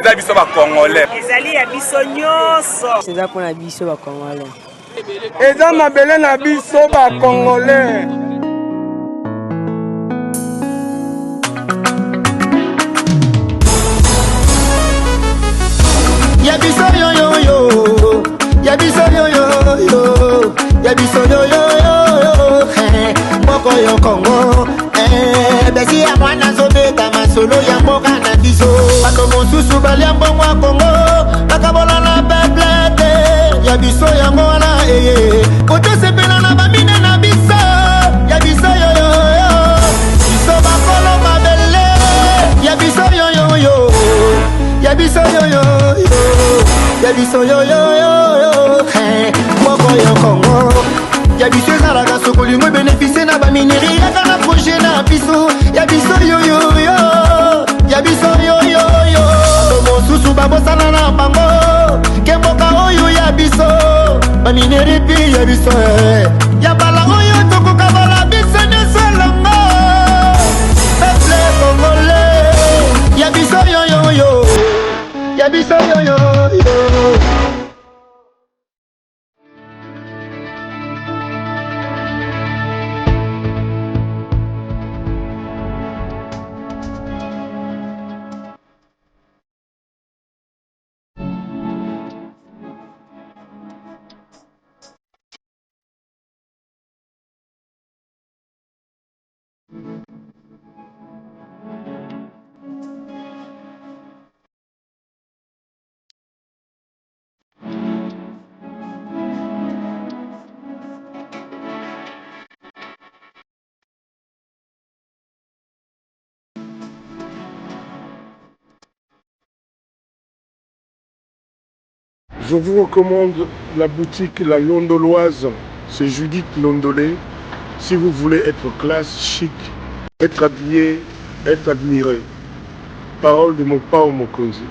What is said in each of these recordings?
eza biso ba Congolais. Ezali ya biso nyonso. C'est ça pour la biso ba Congolais. Eza mabele na biso ba Congolais. Ya biso yo yo yo. Ya biso yo yo yo. Ya biso yo yo yo. Moko yo Congo. Besi ya mwana zobeta masolo ya mboka na biso. Bato mosusu balia mbongo ya Congo. Bakabola na peplete. Ya biso yango wana eye. Koto sepela na bamine na biso. Ya biso yo yo yo. Biso bakolo mabele. Ya biso yo yo yo. Ya biso yo yo yo. Ya biso yo yo yo. Moko yo Congo. Ya biso ezalaka sokolingo bénéficie na bamineri yaka na projet na biso. Ya biso yo yo yo. Ya biso yo yo yo. Mosusu babosana na bango kemboka oyo ya biso bamineri pi ya biso ya bala oyo tokoka bala biso nesolongo peuple congolais ya biso yo yo yo. Ya biso yo yo yo. Je vous recommande la boutique La Londoloise, c'est Judith Londolé. Si vous voulez être classe, chic, être habillé, être admiré. Parole de mon Pao Mokonzi.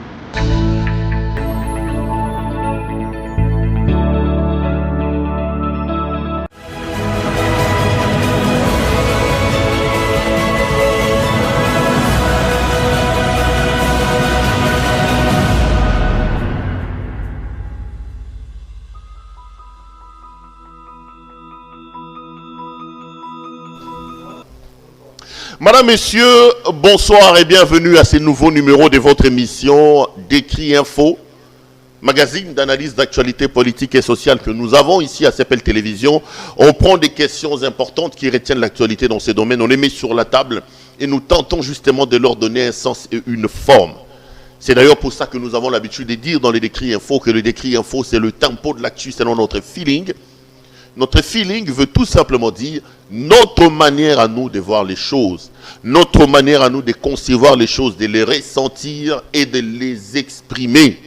Madame, Messieurs, bonsoir et bienvenue à ce nouveau numéro de votre émission Décrit Info, magazine d'analyse d'actualité politique et sociale que nous avons ici à CPL Télévision. On prend des questions importantes qui retiennent l'actualité dans ces domaines, on les met sur la table et nous tentons justement de leur donner un sens et une forme. C'est d'ailleurs pour ça que nous avons l'habitude de dire dans les Décrit Info que le Décrit Info c'est le tempo de l'actu selon notre feeling. Notre feeling veut tout simplement dire notre manière à nous de voir les choses, notre manière à nous de concevoir les choses, de les ressentir et de les exprimer.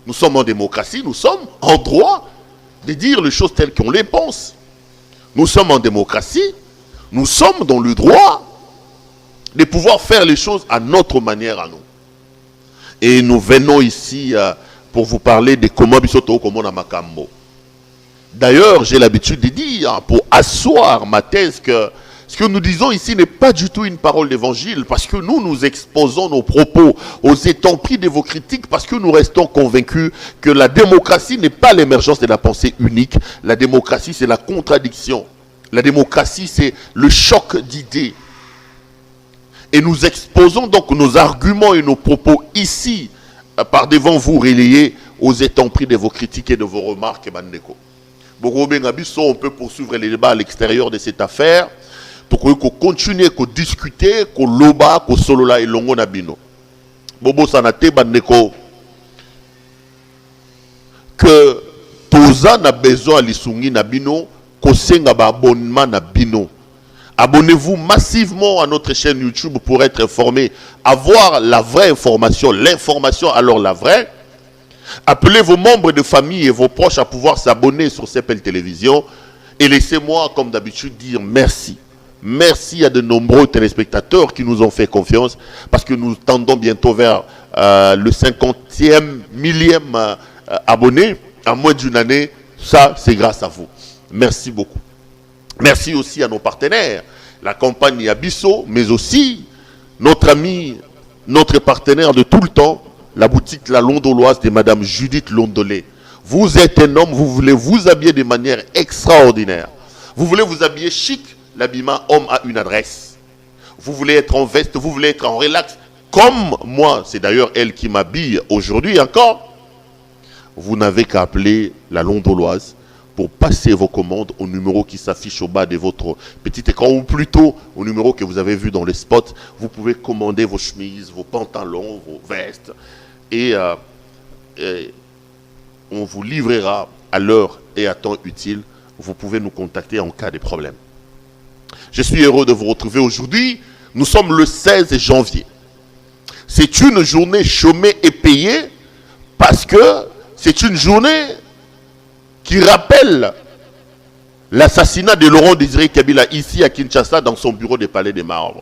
Nous sommes en démocratie, nous sommes en droit de dire les choses telles qu'on les pense. Nous sommes en démocratie, nous sommes dans le droit de pouvoir faire les choses à notre manière à nous. Et nous venons ici pour vous parler de comment Bisoto, comment Namakambo. D'ailleurs, j'ai l'habitude de dire, pour asseoir ma thèse, que ce que nous disons ici n'est pas du tout une parole d'évangile, parce que nous exposons nos propos aux étampes de vos critiques, parce que nous restons convaincus que la démocratie n'est pas l'émergence de la pensée unique. La démocratie, c'est la contradiction. La démocratie, c'est le choc d'idées. Et nous exposons donc nos arguments et nos propos ici, par devant vous, relayés aux étampes de vos critiques et de vos remarques, Bandeko. On peut poursuivre les débats à l'extérieur de cette affaire pour qu'on continue, qu'on discute, qu'on loba, qu'on solola et longo nabino. Bobo sanate bandeko que toza na besoin lisungi nabino, qu'on senga ba abonnement nabino. Abonnez-vous massivement à notre chaîne YouTube pour être informé, avoir la vraie information, l'information alors la vraie. Appelez vos membres de famille et vos proches à pouvoir s'abonner sur CPL Télévision. Et laissez-moi, comme d'habitude, dire merci. Merci à de nombreux téléspectateurs qui nous ont fait confiance. Parce que nous tendons bientôt vers le 50e, millième abonné. En moins d'une année, ça, c'est grâce à vous. Merci beaucoup. Merci aussi à nos partenaires. La compagnie Abisso, mais aussi notre ami, notre partenaire de tout le temps, la boutique La Londoloise de Madame Judith Londolé. Vous êtes un homme, vous voulez vous habiller de manière extraordinaire. Vous voulez vous habiller chic, l'habillement homme a une adresse. Vous voulez être en veste, vous voulez être en relax. Comme moi, c'est d'ailleurs elle qui m'habille aujourd'hui encore. Vous n'avez qu'à appeler La Londoloise pour passer vos commandes au numéro qui s'affiche au bas de votre petit écran, ou plutôt au numéro que vous avez vu dans les spots. Vous pouvez commander vos chemises, vos pantalons, vos vestes, et on vous livrera à l'heure et à temps utile. Vous pouvez nous contacter en cas de problème. Je suis heureux de vous retrouver aujourd'hui. Nous sommes le 16 janvier. C'est une journée chômée et payée parce que c'est une journée qui rappelle l'assassinat de Laurent Désiré Kabila ici à Kinshasa dans son bureau des Palais des Marbres.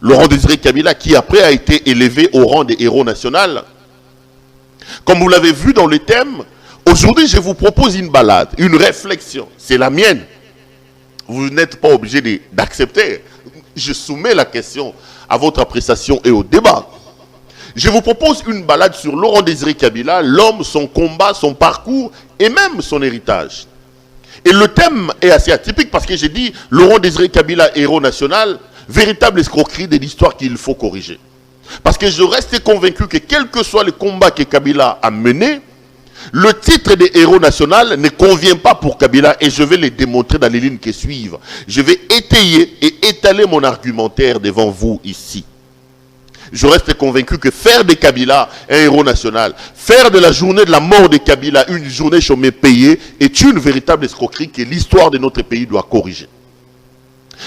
Laurent Désiré Kabila qui après a été élevé au rang des héros national. Comme vous l'avez vu dans le thème, aujourd'hui je vous propose une balade, une réflexion. C'est la mienne. Vous n'êtes pas obligé d'accepter. Je soumets la question à votre appréciation et au débat. Je vous propose une balade sur Laurent Désiré Kabila, l'homme, son combat, son parcours et même son héritage. Et le thème est assez atypique parce que j'ai dit Laurent Désiré Kabila, héros national, véritable escroquerie de l'histoire qu'il faut corriger. Parce que je reste convaincu que quel que soit le combat que Kabila a mené, le titre de héros national ne convient pas pour Kabila et je vais le démontrer dans les lignes qui suivent. Je vais étayer et étaler mon argumentaire devant vous ici. Je reste convaincu que faire de Kabila un héros national, faire de la journée de la mort de Kabila une journée chômée payée est une véritable escroquerie que l'histoire de notre pays doit corriger.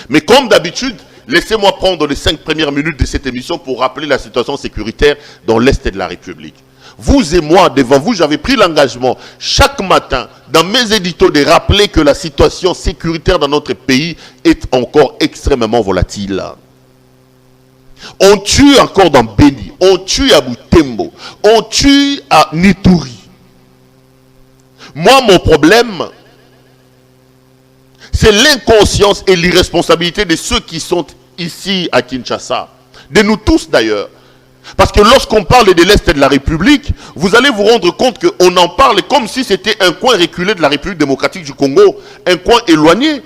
Mais comme d'habitude, laissez-moi prendre les 5 premières minutes de cette émission pour rappeler la situation sécuritaire dans l'Est de la République. Vous et moi, devant vous, j'avais pris l'engagement chaque matin dans mes éditos de rappeler que la situation sécuritaire dans notre pays est encore extrêmement volatile. On tue encore dans Beni, on tue à Butembo, on tue à Nituri. Moi, mon problème, c'est l'inconscience et l'irresponsabilité de ceux qui sont ici à Kinshasa. De nous tous d'ailleurs. Parce que lorsqu'on parle de l'Est de la République, vous allez vous rendre compte qu'on en parle comme si c'était un coin reculé de la République démocratique du Congo, un coin éloigné.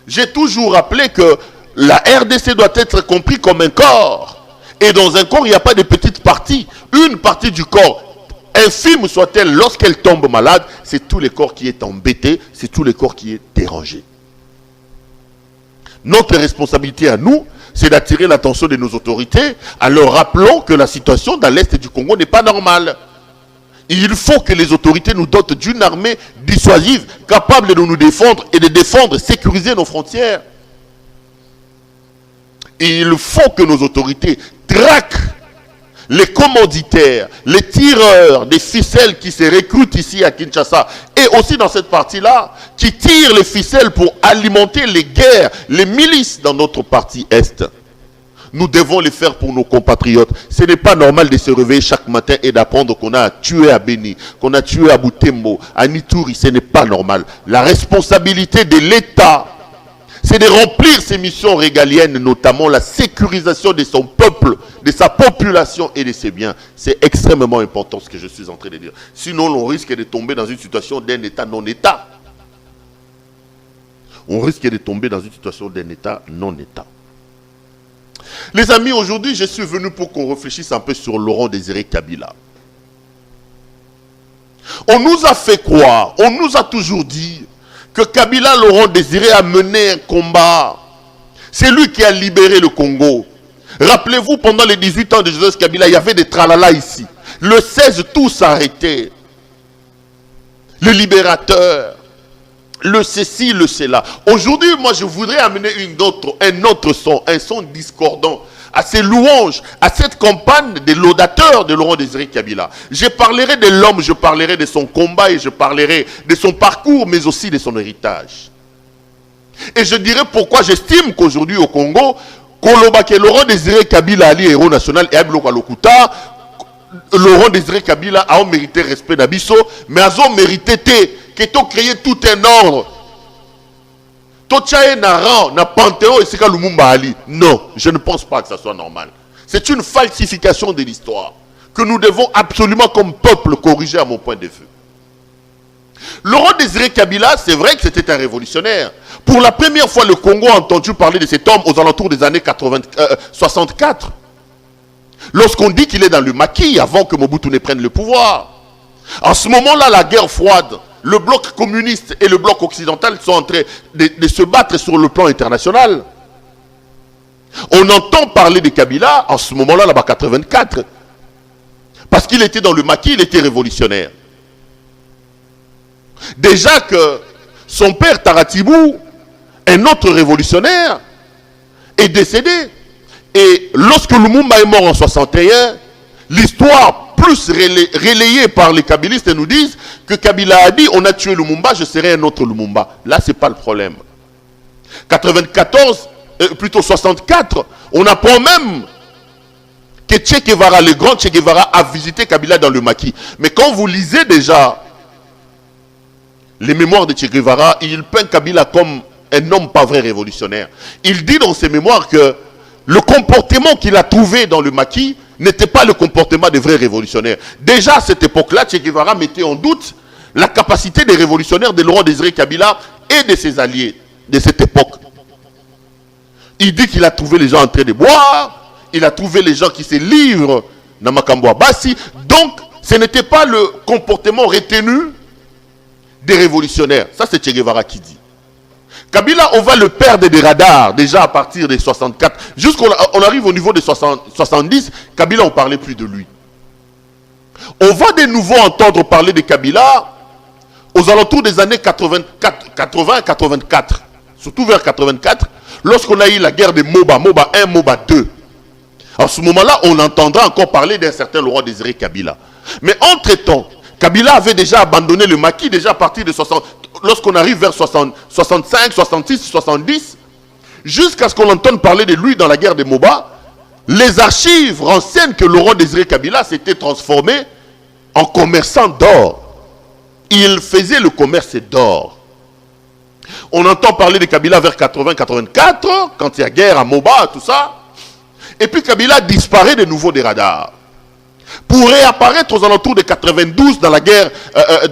J'ai toujours rappelé que la RDC doit être compris comme un corps. Et dans un corps, il n'y a pas de petites parties. Une partie du corps, infime soit-elle, lorsqu'elle tombe malade, c'est tout le corps qui est embêté, c'est tout le corps qui est dérangé. Notre responsabilité à nous, c'est d'attirer l'attention de nos autorités en leur rappelant que la situation dans l'Est du Congo n'est pas normale. Il faut que les autorités nous dotent d'une armée dissuasive, capable de nous défendre et de défendre, sécuriser nos frontières. Et il faut que nos autorités traquent les commanditaires, les tireurs des ficelles qui se recrutent ici à Kinshasa et aussi dans cette partie-là, qui tirent les ficelles pour alimenter les guerres, les milices dans notre partie Est. Nous devons les faire pour nos compatriotes. Ce n'est pas normal de se réveiller chaque matin et d'apprendre qu'on a tué à Beni, qu'on a tué à Butembo, à Nituri. Ce n'est pas normal. La responsabilité de l'État, c'est de remplir ses missions régaliennes, notamment la sécurisation de son peuple, de sa population et de ses biens. C'est extrêmement important ce que je suis en train de dire. Sinon, on risque de tomber dans une situation d'un État non-État. On risque de tomber dans une situation d'un État non-État. Les amis, aujourd'hui, je suis venu pour qu'on réfléchisse un peu sur Laurent Désiré Kabila. On nous a fait croire, on nous a toujours dit que Kabila Laurent Désiré a mené un combat. C'est lui qui a libéré le Congo. Rappelez-vous, pendant les 18 ans de Joseph Kabila, il y avait des tralala ici. Le 16, tout s'arrêtait. Le libérateur, le ceci, le cela. Aujourd'hui, moi, je voudrais amener un autre son, un son discordant à ces louanges, à cette campagne des laudateurs de Laurent Désiré Kabila. Je parlerai de l'homme, je parlerai de son combat et je parlerai de son parcours, mais aussi de son héritage. Et je dirai pourquoi j'estime qu'aujourd'hui au Congo, Kolobake Laurent Désiré Kabila Ali héros national et Abloka Lokuta, Laurent Désiré Kabila a mérité respect d'Abisso, mais a mérité que tu créé tout un ordre. Non, je ne pense pas que ça soit normal. C'est une falsification de l'histoire. que nous devons absolument comme peuple corriger à mon point de vue. Laurent Désiré Kabila, c'est vrai que c'était un révolutionnaire. Pour la première fois, le Congo a entendu parler de cet homme aux alentours des années 64. Lorsqu'on dit qu'il est dans le maquis avant que Mobutu ne prenne le pouvoir. En ce moment-là, la guerre froide, le bloc communiste et le bloc occidental sont en train de se battre sur le plan international. On entend parler de Kabila en ce moment-là, là-bas, 84. Parce qu'il était dans le maquis, il était révolutionnaire. Déjà que son père Taratibou, un autre révolutionnaire, est décédé. Et lorsque Lumumba est mort en 61, l'histoire plus relayée par les kabylistes nous disent que Kabila a dit on a tué Lumumba, je serai un autre Lumumba. Là, ce n'est pas le problème. 94, plutôt 64, on apprend même que Che Guevara, le grand Che Guevara, a visité Kabila dans le maquis. Mais quand vous lisez déjà les mémoires de Che Guevara, il peint Kabila comme un homme pas vrai révolutionnaire. Il dit dans ses mémoires que le comportement qu'il a trouvé dans le maquis n'était pas le comportement des vrais révolutionnaires. Déjà à cette époque-là, Che Guevara mettait en doute la capacité des révolutionnaires de Laurent Désiré Kabila et de ses alliés de cette époque. Il dit qu'il a trouvé les gens en train de boire, il a trouvé les gens qui se livrent dans Makamboa Bassi. Donc, ce n'était pas le comportement retenu des révolutionnaires. Ça, c'est Che Guevara qui dit. Kabila, on va le perdre des radars, déjà à partir des 64. Jusqu'on arrive au niveau des 70, Kabila, on ne parlait plus de lui. On va de nouveau entendre parler de Kabila aux alentours des années 80-84. Surtout vers 84, lorsqu'on a eu la guerre de Moba, Moba 1, Moba 2. À ce moment-là, on entendra encore parler d'un certain Laurent Désiré Kabila. Mais entre-temps, Kabila avait déjà abandonné le maquis, déjà à partir de 60... Lorsqu'on arrive vers 65, 66, 70, jusqu'à ce qu'on entende parler de lui dans la guerre de Moba, les archives renseignent que Laurent Désiré Kabila s'était transformé en commerçant d'or. Il faisait le commerce d'or. On entend parler de Kabila vers 80-84, quand il y a guerre à Moba, tout ça. Et puis Kabila disparaît de nouveau des radars. Pour réapparaître aux alentours de 92 dans la guerre,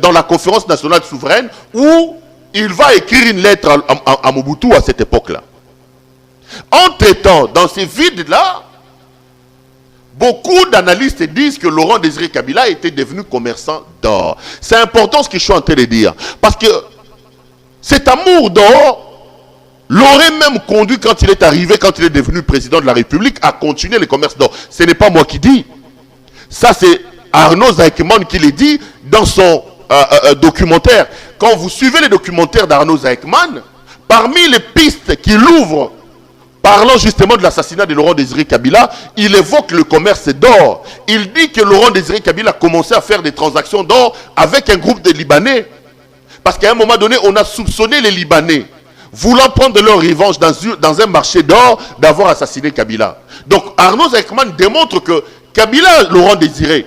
dans la conférence nationale souveraine, où il va écrire une lettre à Mobutu à cette époque-là. Entre-temps, dans ces vides-là, beaucoup d'analystes disent que Laurent Désiré Kabila était devenu commerçant d'or. C'est important ce que je suis en train de dire. Parce que cet amour d'or l'aurait même conduit, quand il est arrivé, quand il est devenu président de la République, à continuer le commerce d'or. Ce n'est pas moi qui dis. Ça, c'est Arnaud Zaïkman qui l'a dit dans son documentaire. Quand vous suivez les documentaires d'Arnaud Zaïkman, parmi les pistes qu'il ouvre, parlant justement de l'assassinat de Laurent Désiré Kabila, il évoque le commerce d'or. Il dit que Laurent Désiré Kabila commençait à faire des transactions d'or avec un groupe de Libanais. Parce qu'à un moment donné, on a soupçonné les Libanais, voulant prendre leur revanche dans un marché d'or, d'avoir assassiné Kabila. Donc Arnaud Zaïkman démontre que Kabila, Laurent Désiré,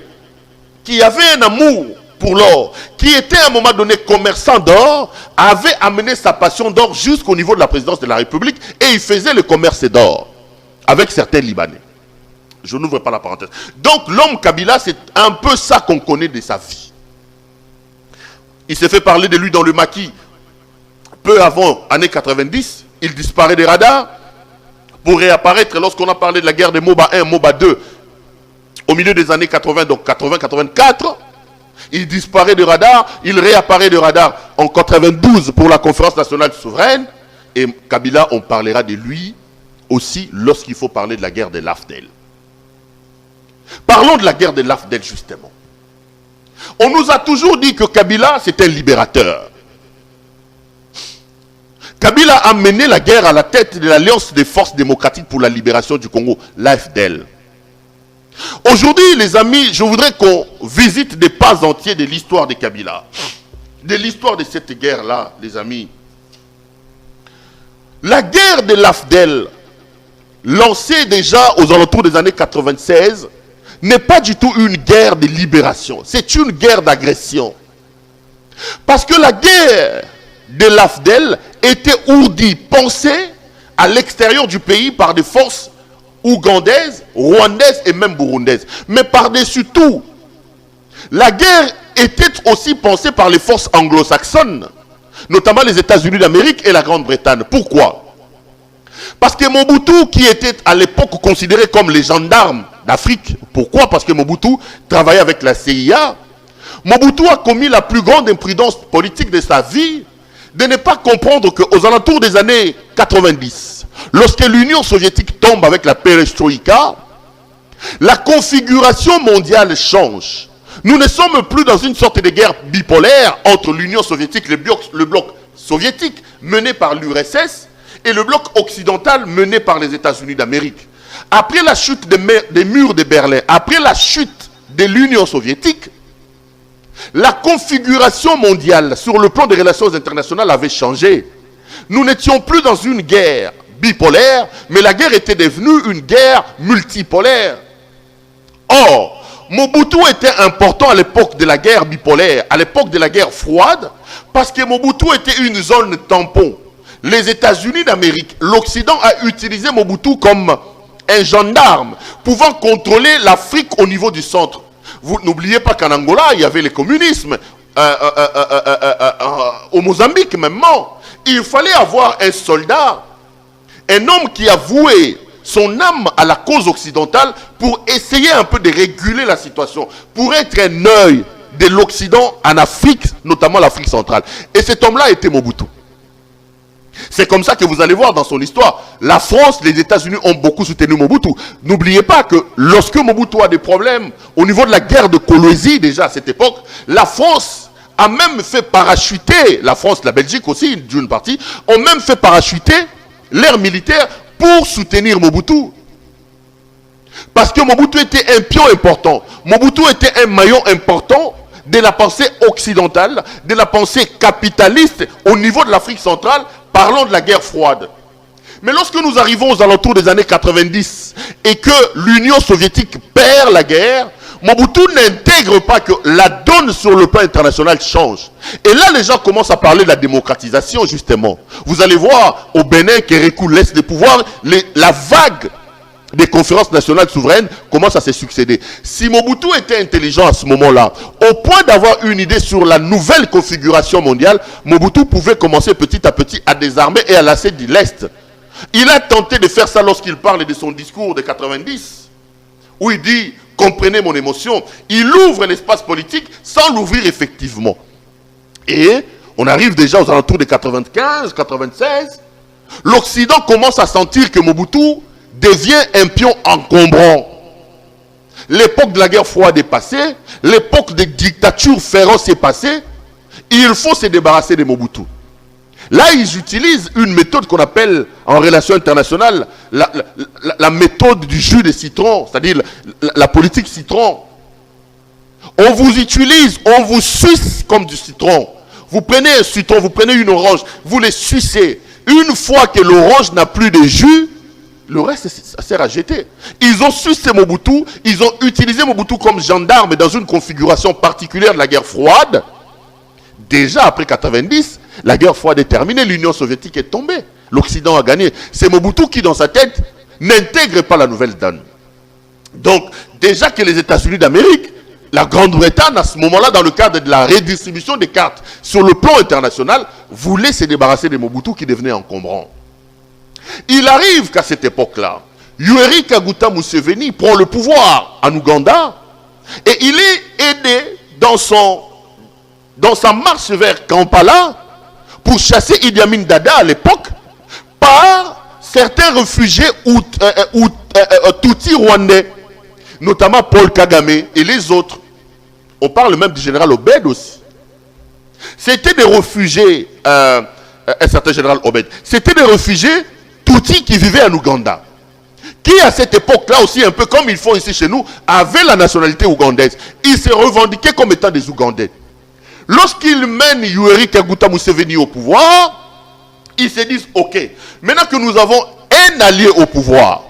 qui avait un amour pour l'or, qui était à un moment donné commerçant d'or, avait amené sa passion d'or jusqu'au niveau de la présidence de la République et il faisait le commerce d'or avec certains Libanais. Je n'ouvre pas la parenthèse. Donc l'homme Kabila, c'est un peu ça qu'on connaît de sa vie. Il s'est fait parler de lui dans le maquis peu avant, années 90. Il disparaît des radars pour réapparaître lorsqu'on a parlé de la guerre de Moba 1, Moba 2. Au milieu des années 80, donc 80-84, il disparaît de radar, il réapparaît de radar en 92 pour la conférence nationale souveraine. Et Kabila, on parlera de lui aussi lorsqu'il faut parler de la guerre de l'Afdel. Parlons de la guerre de l'Afdel justement. On nous a toujours dit que Kabila, c'est un libérateur. Kabila a mené la guerre à la tête de l'Alliance des forces démocratiques pour la libération du Congo, l'AFDEL. Aujourd'hui, les amis, je voudrais qu'on visite des pas entiers de l'histoire de Kabila. De l'histoire de cette guerre-là, les amis. La guerre de l'AFDEL, lancée déjà aux alentours des années 96, n'est pas du tout une guerre de libération. C'est une guerre d'agression. Parce que la guerre de l'AFDEL était ourdie, pensée à l'extérieur du pays par des forces ougandaise, rwandaise et même burundaise. Mais par-dessus tout, la guerre était aussi pensée par les forces anglo-saxonnes, notamment les États-Unis d'Amérique et la Grande-Bretagne. Pourquoi? Parce que Mobutu, qui était à l'époque considéré comme les gendarmes d'Afrique, pourquoi? Parce que Mobutu travaillait avec la CIA. Mobutu a commis la plus grande imprudence politique de sa vie, de ne pas comprendre qu'aux alentours des années 90, lorsque l'Union soviétique tombe avec la perestroïka, la configuration mondiale change. Nous ne sommes plus dans une sorte de guerre bipolaire entre l'Union soviétique, le bloc soviétique mené par l'URSS, et le bloc occidental mené par les États-Unis d'Amérique. Après la chute des murs de Berlin, après la chute de l'Union soviétique, la configuration mondiale sur le plan des relations internationales avait changé. Nous n'étions plus dans une guerre bipolaire, mais la guerre était devenue une guerre multipolaire. Or, Mobutu était important à l'époque de la guerre bipolaire, à l'époque de la guerre froide, parce que Mobutu était une zone tampon. Les États-Unis d'Amérique, l'Occident a utilisé Mobutu comme un gendarme pouvant contrôler l'Afrique au niveau du centre. Vous n'oubliez pas qu'en Angola, il y avait le communisme. Au Mozambique même. Il fallait avoir un soldat, un homme qui a voué son âme à la cause occidentale pour essayer un peu de réguler la situation, pour être un œil de l'Occident en Afrique, notamment l'Afrique centrale. Et cet homme-là était Mobutu. C'est comme ça que vous allez voir dans son histoire. La France, les États-Unis ont beaucoup soutenu Mobutu. N'oubliez pas que lorsque Mobutu a des problèmes au niveau de la guerre de Kolwezi, déjà à cette époque, la France a même fait parachuter, la France, la Belgique aussi, d'une partie, ont même fait parachuter l'air militaire pour soutenir Mobutu. Parce que Mobutu était un pion important. Mobutu était un maillon important de la pensée occidentale, de la pensée capitaliste au niveau de l'Afrique centrale. Parlons de la guerre froide. Mais lorsque nous arrivons aux alentours des années 90 et que l'Union soviétique perd la guerre, Mobutu n'intègre pas que la donne sur le plan international change. Et là, les gens commencent à parler de la démocratisation, justement. Vous allez voir au Bénin, Kérékou laisse le pouvoir, la vague des conférences nationales souveraines commence à se succéder. Si Mobutu était intelligent à ce moment-là, au point d'avoir une idée sur la nouvelle configuration mondiale, Mobutu pouvait commencer petit à petit à désarmer et à lasser de l'Est. Il a tenté de faire ça lorsqu'il parle de son discours de 90, où il dit « Comprenez mon émotion ». Il ouvre l'espace politique sans l'ouvrir effectivement. Et on arrive déjà aux alentours de 95, 96. L'Occident commence à sentir que Mobutu devient un pion encombrant. L'époque de la guerre froide est passée, l'époque des dictatures féroces est passée, il faut se débarrasser de Mobutu. Là, ils utilisent une méthode qu'on appelle en relation internationale la méthode du jus de citron, c'est-à-dire la politique citron. On vous utilise, on vous suce comme du citron. Vous prenez un citron, vous prenez une orange, vous les sucez. Une fois que l'orange n'a plus de jus, le reste, ça sert à jeter. Ils ont sucé Mobutu, ils ont utilisé Mobutu comme gendarme dans une configuration particulière de la guerre froide. Déjà après 90, la guerre froide est terminée, l'Union soviétique est tombée. L'Occident a gagné. C'est Mobutu qui, dans sa tête, n'intègre pas la nouvelle donne. Donc, déjà que les États-Unis d'Amérique, la Grande-Bretagne, à ce moment-là, dans le cadre de la redistribution des cartes sur le plan international, voulait se débarrasser de Mobutu qui devenait encombrant. Il arrive qu'à cette époque-là, Yoweri Kaguta Museveni prend le pouvoir en Ouganda et il est aidé dans sa marche vers Kampala pour chasser Idi Amin Dada à l'époque par certains réfugiés Tutsi rwandais, notamment Paul Kagame et les autres. On parle même du général Obed aussi. C'était des réfugiés, un certain général Obed, c'était des réfugiés Tutsi qui vivaient en Ouganda, qui à cette époque-là aussi, un peu comme ils font ici chez nous, avaient la nationalité ougandaise. Ils se revendiquaient comme étant des Ougandais. Lorsqu'ils mènent Yoweri Kaguta Museveni au pouvoir, ils se disent, ok, maintenant que nous avons un allié au pouvoir,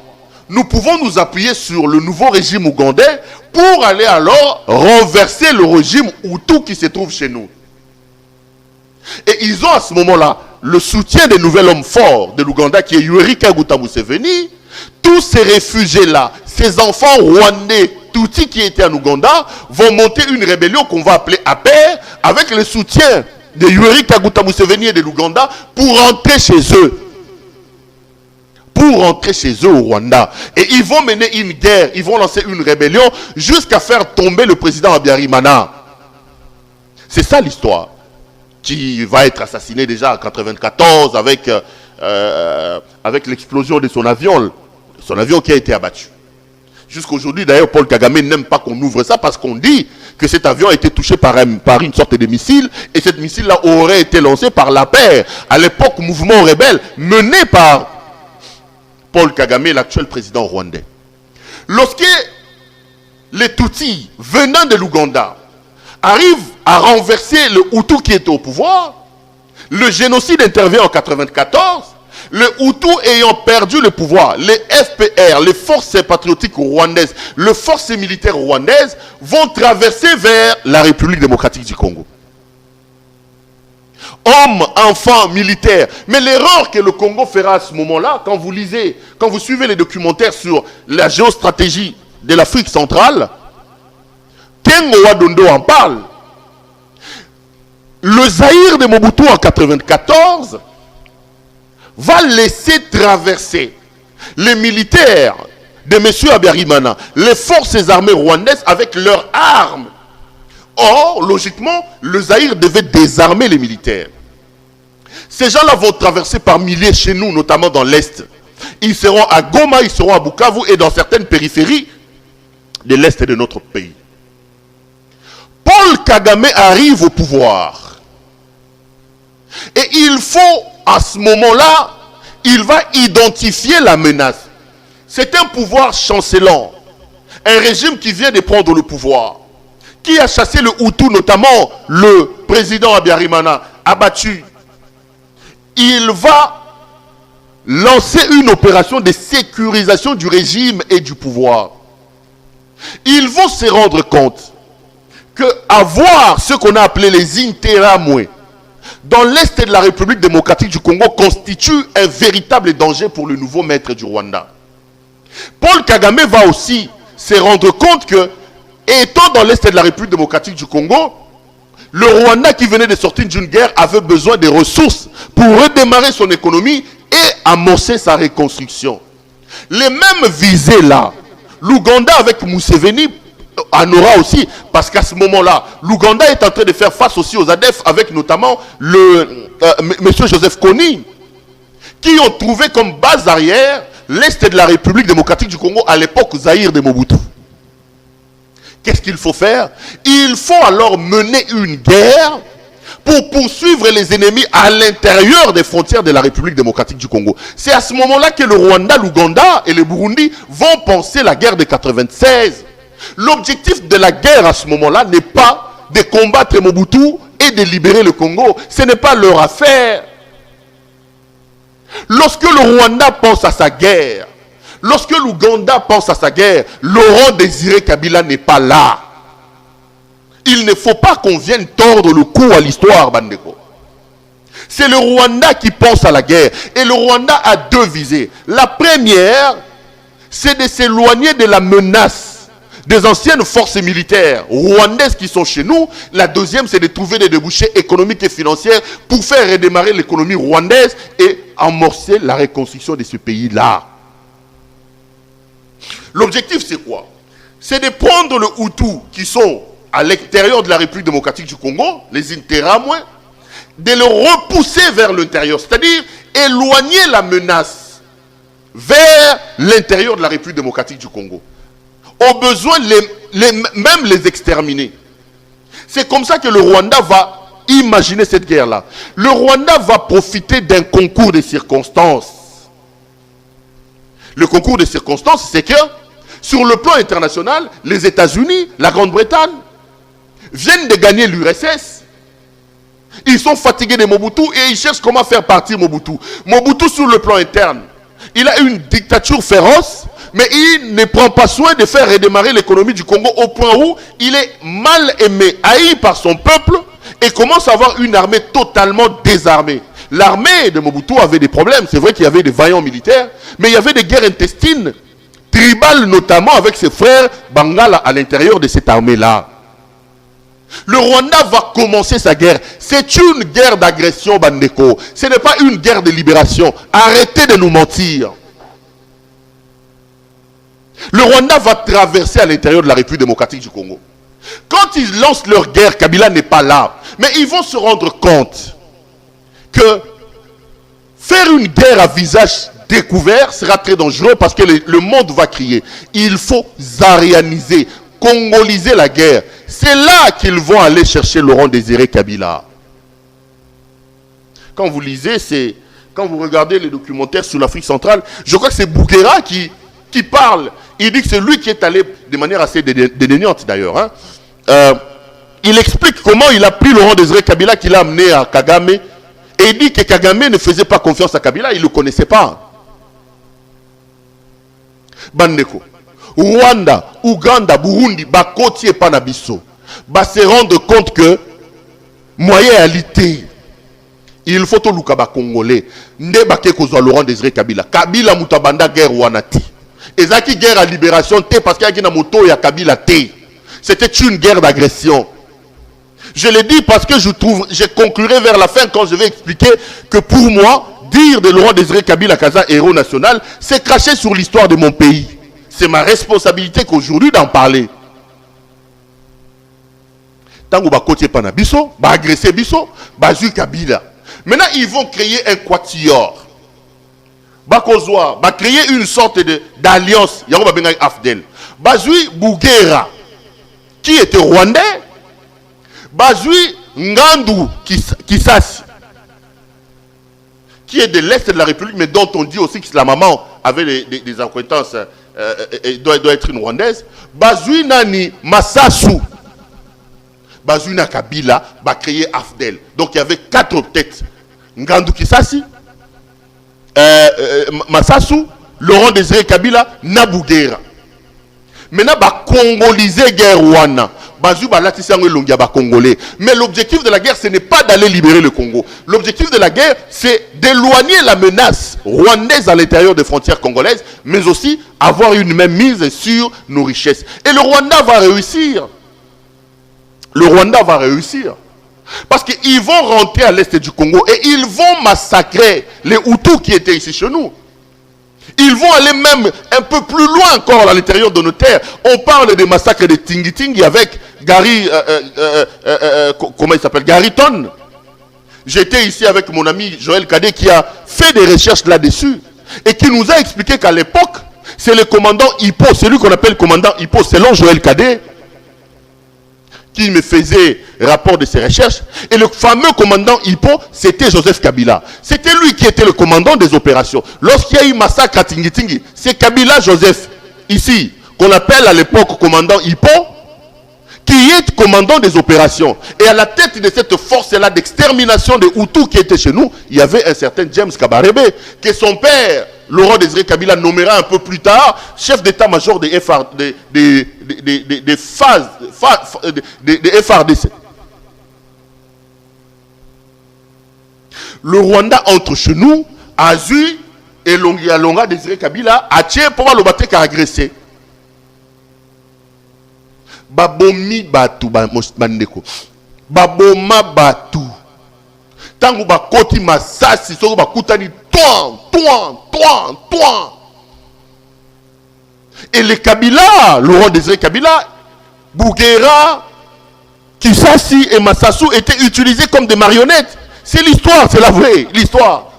nous pouvons nous appuyer sur le nouveau régime ougandais pour aller alors renverser le régime Hutu qui se trouve chez nous. Et ils ont à ce moment-là le soutien des nouvel hommes forts de l'Ouganda qui est Yoweri Kaguta Museveni, Tous ces réfugiés-là, ces enfants rwandais, Tutsis qui étaient en Ouganda, vont monter une rébellion qu'on va appeler APR avec le soutien de Yoweri Kaguta Museveni et de l'Ouganda pour rentrer chez eux. Pour rentrer chez eux au Rwanda. Et ils vont mener une guerre, ils vont lancer une rébellion jusqu'à faire tomber le président Habyarimana. C'est ça l'histoire. Qui va être assassiné déjà en 1994 avec l'explosion de son avion qui a été abattu. Jusqu'aujourd'hui, d'ailleurs, Paul Kagame n'aime pas qu'on ouvre ça parce qu'on dit que cet avion a été touché par une sorte de missile et cette missile-là aurait été lancé par l'APR, à l'époque mouvement rebelle mené par Paul Kagame, l'actuel président rwandais. Lorsque les Tutsis venant de l'Ouganda arrivent à renverser le Hutu qui était au pouvoir, le génocide intervient en 1994, le Hutu ayant perdu le pouvoir, les FPR, les forces patriotiques rwandaises, les forces militaires rwandaises vont traverser vers la République démocratique du Congo. Hommes, enfants, militaires. Mais l'erreur que le Congo fera à ce moment-là, quand vous lisez, quand vous suivez les documentaires sur la géostratégie de l'Afrique centrale, Ken Wadondo en parle. Le Zaïre de Mobutu en 1994 va laisser traverser les militaires de M. Habyarimana, les forces armées rwandaises avec leurs armes. Or, logiquement, le Zaïre devait désarmer les militaires. Ces gens-là vont traverser par milliers chez nous, notamment dans l'Est. Ils seront à Goma, ils seront à Bukavu et dans certaines périphéries de l'Est de notre pays. Paul Kagame arrive au pouvoir. Et il faut, à ce moment-là, il va identifier la menace. C'est un pouvoir chancelant. Un régime qui vient de prendre le pouvoir. Qui a chassé le Hutu, notamment le président Habyarimana, abattu. Il va lancer une opération de sécurisation du régime et du pouvoir. Ils vont se rendre compte que avoir ce qu'on a appelé les Interamwe dans l'Est de la République démocratique du Congo constitue un véritable danger pour le nouveau maître du Rwanda. Paul Kagame va aussi se rendre compte que, étant dans l'Est de la République démocratique du Congo, le Rwanda qui venait de sortir d'une guerre avait besoin de ressources pour redémarrer son économie et amorcer sa reconstruction. Les mêmes visées là, l'Ouganda avec Museveni en aura aussi, parce qu'à ce moment-là, l'Ouganda est en train de faire face aussi aux ADF avec notamment M. Joseph Kony, qui ont trouvé comme base arrière l'Est de la République démocratique du Congo à l'époque Zaïre de Mobutu. Qu'est-ce qu'il faut faire? Il faut alors mener une guerre pour poursuivre les ennemis à l'intérieur des frontières de la République démocratique du Congo. C'est à ce moment-là que le Rwanda, l'Ouganda et le Burundi vont penser la guerre de 1996. L'objectif de la guerre à ce moment-là n'est pas de combattre Mobutu et de libérer le Congo. Ce n'est pas leur affaire. Lorsque le Rwanda pense à sa guerre, lorsque l'Ouganda pense à sa guerre, Laurent Désiré Kabila n'est pas là. Il ne faut pas qu'on vienne tordre le cou à l'histoire, Bandeko. C'est le Rwanda qui pense à la guerre. Et le Rwanda a deux visées. La première, c'est de s'éloigner de la menace des anciennes forces militaires rwandaises qui sont chez nous. La deuxième, c'est de trouver des débouchés économiques et financiers pour faire redémarrer l'économie rwandaise et amorcer la reconstruction de ce pays-là. L'objectif, c'est quoi? C'est de prendre le Hutu qui sont à l'extérieur de la République démocratique du Congo, les Interamwe, de le repousser vers l'intérieur, c'est-à-dire éloigner la menace vers l'intérieur de la République démocratique du Congo. Au besoin, même les exterminer. C'est comme ça que le Rwanda va imaginer cette guerre-là. Le Rwanda va profiter d'un concours de circonstances. Le concours de circonstances, c'est que sur le plan international, les États-Unis, la Grande-Bretagne, viennent de gagner l'URSS. Ils sont fatigués de Mobutu et ils cherchent comment faire partir Mobutu. Mobutu, sur le plan interne, il a une dictature féroce, mais il ne prend pas soin de faire redémarrer l'économie du Congo au point où il est mal aimé, haï par son peuple et commence à avoir une armée totalement désarmée. L'armée de Mobutu avait des problèmes. C'est vrai qu'il y avait des vaillants militaires, mais il y avait des guerres intestines, tribales notamment avec ses frères Bangala à l'intérieur de cette armée-là. Le Rwanda va commencer sa guerre. C'est une guerre d'agression, Bandeko. Ce n'est pas une guerre de libération. Arrêtez de nous mentir. Le Rwanda va traverser à l'intérieur de la République démocratique du Congo. Quand ils lancent leur guerre, Kabila n'est pas là. Mais ils vont se rendre compte que faire une guerre à visage découvert sera très dangereux parce que le monde va crier. Il faut zarianiser, congoliser la guerre. C'est là qu'ils vont aller chercher Laurent Désiré Kabila. Quand vous lisez, quand vous regardez les documentaires sur l'Afrique centrale, je crois que c'est Bouguera qui parle. Il dit que c'est lui qui est allé de manière assez dédaignante d'ailleurs. Hein. Il explique comment il a pris Laurent Désiré Kabila qu'il a amené à Kagame. Et il dit que Kagame ne faisait pas confiance à Kabila, il ne le connaissait pas. Bandeko. Rwanda, Ouganda, Burundi, Bakoti et Panabiso, se rendre compte que moyen alité, il faut tout le Congolais. Ne bake kozwa Laurent Désiré Kabila. Kabila mutabanda guerre wanati. Ezaki guerre à libération té parce qu'il y a une moto ya Kabila té. C'était une guerre d'agression. Je l'ai dit parce que je conclurai vers la fin quand je vais expliquer que pour moi, dire de Laurent Désiré Kabila Kaza héros national, c'est cracher sur l'histoire de mon pays. C'est ma responsabilité qu'aujourd'hui d'en parler. Tango ba côté pana biso, ba agresser biso, ba ju Kabila. Maintenant, ils vont créer un quatuor. Ba kozwa, ba créer une sorte d'alliance. Yango ba benga Afdel. Ba ju Bouguera, qui était rwandais. Ba ju Ngandu Kisasi, qui est de l'Est de la République, mais dont on dit aussi que la maman avait des acquaintances, doit être une Rwandaise. Bazui Nani Massasu, Bazui na Kabila, va créer Afdel. Donc il y avait 4 têtes. Ngandu Kisasi, Massasu, Laurent Désiré Kabila, Nabouguera. Maintenant, va congoliser guerre Rwanda. Mais l'objectif de la guerre, ce n'est pas d'aller libérer le Congo. L'objectif de la guerre, c'est d'éloigner la menace rwandaise à l'intérieur des frontières congolaises, mais aussi avoir une même mise sur nos richesses. Et le Rwanda va réussir. Le Rwanda va réussir. Parce qu'ils vont rentrer à l'est du Congo et ils vont massacrer les Hutus qui étaient ici chez nous. Ils vont aller même un peu plus loin encore à l'intérieur de nos terres. On parle des massacres de Tingi avec Gary, comment il s'appelle, Gariton. J'étais ici avec mon ami Joël Cadet qui a fait des recherches là-dessus et qui nous a expliqué qu'à l'époque, c'est le commandant Hippo, celui qu'on appelle commandant Hippo, selon Joël Cadet, qui me faisait rapport de ses recherches. Et le fameux commandant Hippo, c'était Joseph Kabila. C'était lui qui était le commandant des opérations. Lorsqu'il y a eu massacre à Tingi, c'est Kabila Joseph, ici, qu'on appelle à l'époque commandant Hippo, qui est commandant des opérations. Et à la tête de cette force-là d'extermination des Hutus qui étaient chez nous, il y avait un certain James Kabarebe, que son père, Laurent Désiré Kabila, nommera un peu plus tard chef d'état-major des FRDC. Le Rwanda entre chez nous, Azui et Longa Désiré Kabila, a tué pour le battre qu'à agresser. Babomi batu bandeko. Baboma batu. Tango bakoti masasi soko bakutani toin. Et les Kabila, Laurent Désiré Kabila, Bouguera, Kisasi et Massasu étaient utilisés comme des marionnettes. C'est l'histoire, c'est la vraie l'histoire.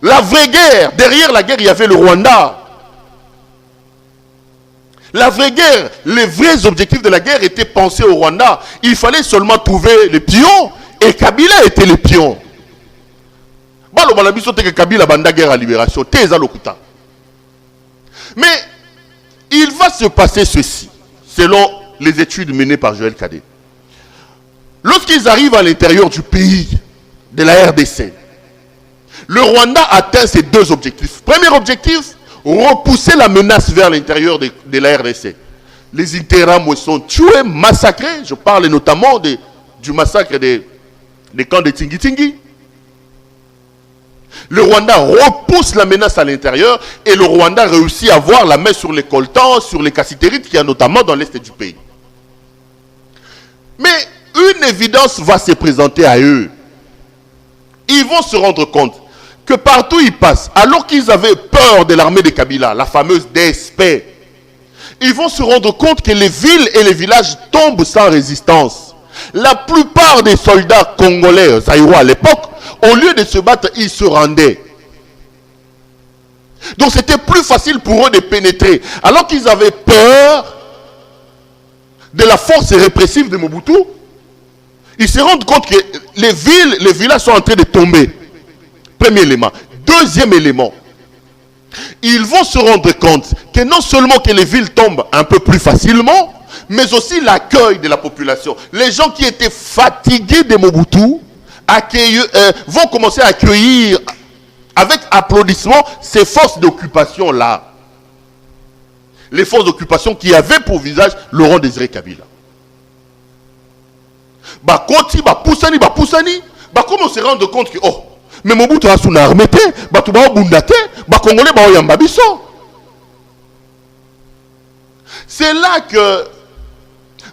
La vraie guerre, derrière la guerre, il y avait le Rwanda. La vraie guerre, les vrais objectifs de la guerre étaient pensés au Rwanda. Il fallait seulement trouver les pions et Kabila était le pion. Kabila banda guerre à libération. Mais il va se passer ceci, selon les études menées par Joël Cadet. Lorsqu'ils arrivent à l'intérieur du pays, de la RDC, le Rwanda atteint ses 2 objectifs. Premier objectif, repousser la menace vers l'intérieur de la RDC. Les Interahamwe sont tués, massacrés. Je parle notamment du massacre des camps de Tingi. Le Rwanda repousse la menace à l'intérieur et le Rwanda réussit à avoir la main sur les coltans, sur les cassitérites qu'il y a notamment dans l'est du pays. Mais une évidence va se présenter à eux. Ils vont se rendre compte que partout où ils passent, alors qu'ils avaient peur de l'armée de Kabila, la fameuse DSP, ils vont se rendre compte que les villes et les villages tombent sans résistance. La plupart des soldats congolais, zaïrois à l'époque, au lieu de se battre, ils se rendaient. Donc c'était plus facile pour eux de pénétrer. Alors qu'ils avaient peur de la force répressive de Mobutu, ils se rendent compte que les villes, les villages sont en train de tomber. Premier élément. Deuxième élément, ils vont se rendre compte que non seulement que les villes tombent un peu plus facilement, mais aussi l'accueil de la population. Les gens qui étaient fatigués de Mobutu vont commencer à accueillir avec applaudissement ces forces d'occupation-là. Les forces d'occupation qui avaient pour visage Laurent Désiré Kabila. Bakoti, poussani, comment on se rend compte que, oh, mais Mobutu a son armée, tu vas bundate, Congolais, yamba biso. C'est là que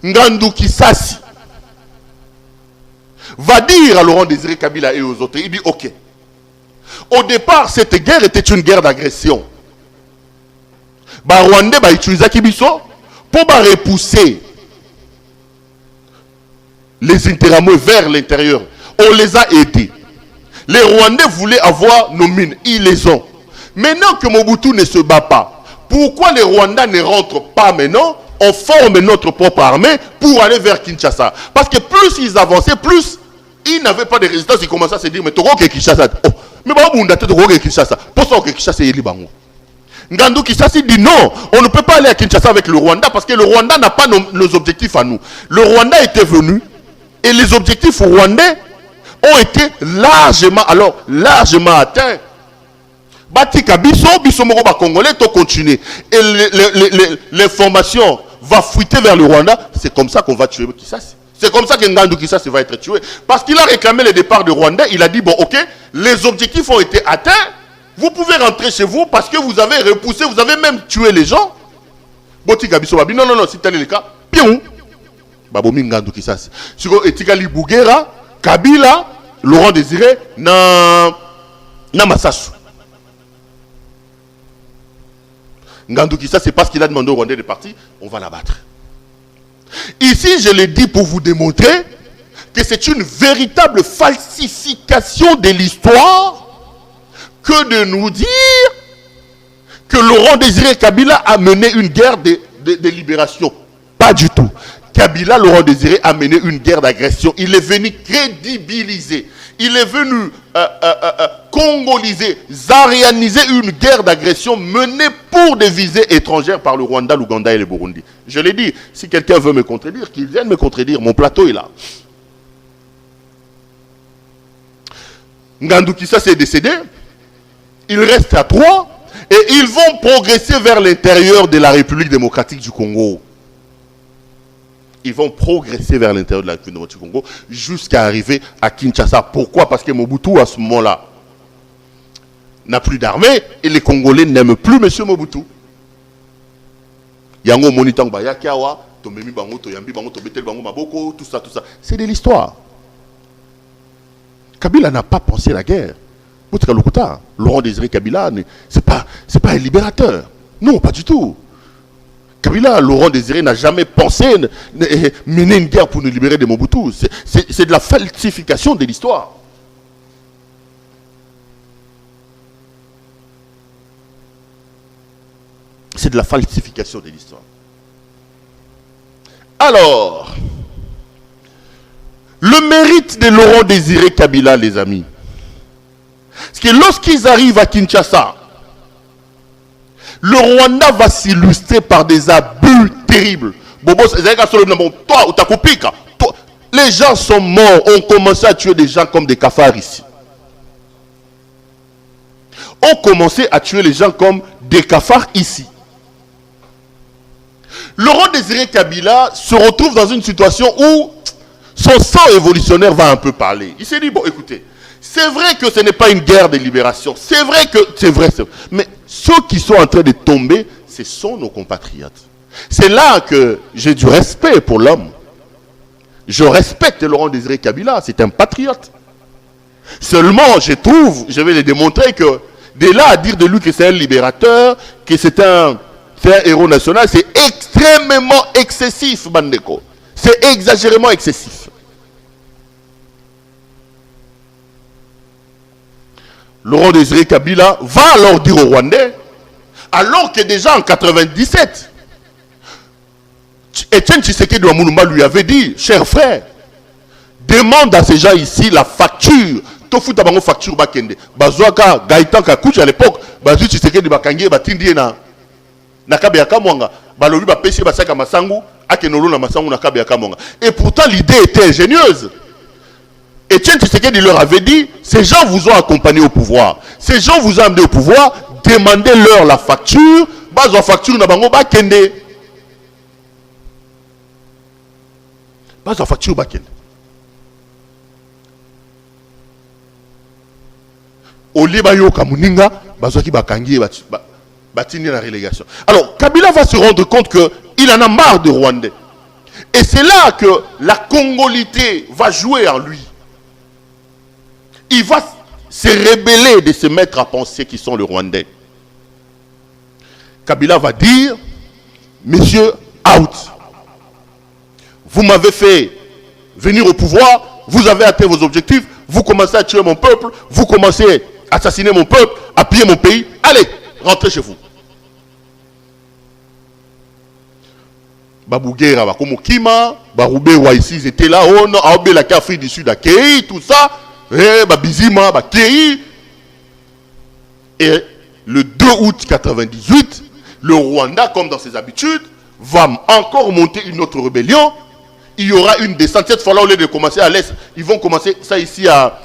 Ngandou Kisasi va dire à Laurent Désiré Kabila et aux autres, il dit ok. Au départ, cette guerre était une guerre d'agression. Rwandais va utiliser Kibiso pour repousser les Interamoués vers l'intérieur. On les a aidés. Les Rwandais voulaient avoir nos mines. Ils les ont. Maintenant que Mobutu ne se bat pas, pourquoi les Rwandais ne rentrent pas maintenant? On forme notre propre armée pour aller vers Kinshasa. Parce que plus ils avançaient, plus ils n'avaient pas de résistance. Ils commençaient à se dire, mais Togo ke Kinshasa. Oh, mais Togo ke Kinshasa. Pour ça que Kinshasa est libre. Ngandou Kisasi dit non, on ne peut pas aller à Kinshasa avec le Rwanda parce que le Rwanda n'a pas nos objectifs à nous. Le Rwanda était venu et les objectifs rwandais ont été largement atteints. Batika biso moko ba Congolais to continuer et l'information va fuiter vers le Rwanda. C'est comme ça qu'on va tuer Kisasi. C'est comme ça que Ngandou Kisasi va être tué parce qu'il a réclamé le départ de Rwanda. Il a dit bon ok, les objectifs ont été atteints. Vous pouvez rentrer chez vous parce que vous avez repoussé, vous avez même tué les gens. Botika biso babi non, si tel est le cas, pion. Babomi Ngandou Kisasi. Siko etikali Bougera, Kabila, Laurent Désiré, na Massassou. Ngandou Kisasi, c'est parce qu'il a demandé au Rwandais de partir, on va l'abattre. Ici, je le dis pour vous démontrer que c'est une véritable falsification de l'histoire que de nous dire que Laurent Désiré Kabila a mené une guerre de libération. Pas du tout. Kabila, Laurent Désiré, a mené une guerre d'agression. Il est venu crédibiliser. Il est venu congoliser, zarianiser une guerre d'agression menée pour des visées étrangères par le Rwanda, l'Ouganda et le Burundi. Je l'ai dit, si quelqu'un veut me contredire, qu'il vienne me contredire. Mon plateau est là. Ngandou Kisasi est décédé. Il reste à 3 et ils vont progresser vers l'intérieur de la République démocratique du Congo. Ils vont progresser vers l'intérieur de la République démocratique du Congo jusqu'à arriver à Kinshasa. Pourquoi? Parce que Mobutu, à ce moment-là, n'a plus d'armée et les Congolais n'aiment plus M. Mobutu. Yango Monitang Bayakiawa, Tomemi Bango, Toyambi Bango, Tobetel Bango Maboko, tout ça. C'est de l'histoire. Kabila n'a pas pensé la guerre. Laurent Désiré Kabila, c'est pas un libérateur. Non, pas du tout. Kabila, Laurent Désiré n'a jamais pensé mener une guerre pour nous libérer de Mobutu. C'est de la falsification de l'histoire. C'est de la falsification de l'histoire. Alors, le mérite de Laurent Désiré Kabila, les amis, parce que lorsqu'ils arrivent à Kinshasa, le Rwanda va s'illustrer par des abus terribles. Les gens sont morts, on commençait à tuer des gens comme des cafards ici. On commençait à tuer les gens comme des cafards ici. Laurent Désiré Kabila se retrouve dans une situation où son sang évolutionnaire va un peu parler. Il s'est dit, bon écoutez, C'est vrai que ce n'est pas une guerre de libération. C'est vrai que... C'est vrai. Mais ceux qui sont en train de tomber, ce sont nos compatriotes. C'est là que j'ai du respect pour l'homme. Je respecte Laurent Désiré Kabila. C'est un patriote. Seulement, je trouve, je vais le démontrer que de là à dire de lui que c'est un libérateur, que c'est un héros national, c'est extrêmement excessif, Bandeko. C'est exagérément excessif. Laurent Désiré Kabila va alors dire aux Rwandais, alors que déjà en 97, Etienne Tshisekedi Wamulumba lui avait dit, cher frère, demande à ces gens ici la facture. Tofu tabango facture bakende. Bazouaka Gaïtan Kakouchi à l'époque, Bazou Tshisekedi Bakangi batindi na kabe ya kamwanga. Balobi ba pesi basaka masangu, akenolo na masangu na kabe ya kamwanga. Et pourtant l'idée était ingénieuse. Etienne Tshisekedi leur avait dit, ces gens vous ont accompagné au pouvoir. Ces gens vous ont amené au pouvoir, demandez-leur la facture, bazou facture na bango bakende. Bazou facture bakende. Au Libayo Kamuninga, bazouaki bakangi batini la relégation. Alors, Kabila va se rendre compte qu'il en a marre de Rwandais. Et c'est là que la congolité va jouer en lui. Il va se rébeller de se mettre à penser qu'ils sont les Rwandais. Kabila va dire, messieurs, out. Vous m'avez fait venir au pouvoir, vous avez atteint vos objectifs, vous commencez à tuer mon peuple, vous commencez à assassiner mon peuple, à piller mon pays. Allez, rentrez chez vous. Babouguera, Bakomokima, Baroubé, ici, ils étaient là, on a oublié la Afrique du Sud, à Kei, tout ça. Babizima, Bakei. Et le 2 août 98, le Rwanda, comme dans ses habitudes, va encore monter une autre rébellion. Il y aura une descente. Cette fois-là, au lieu de commencer à l'est, ils vont commencer ça ici à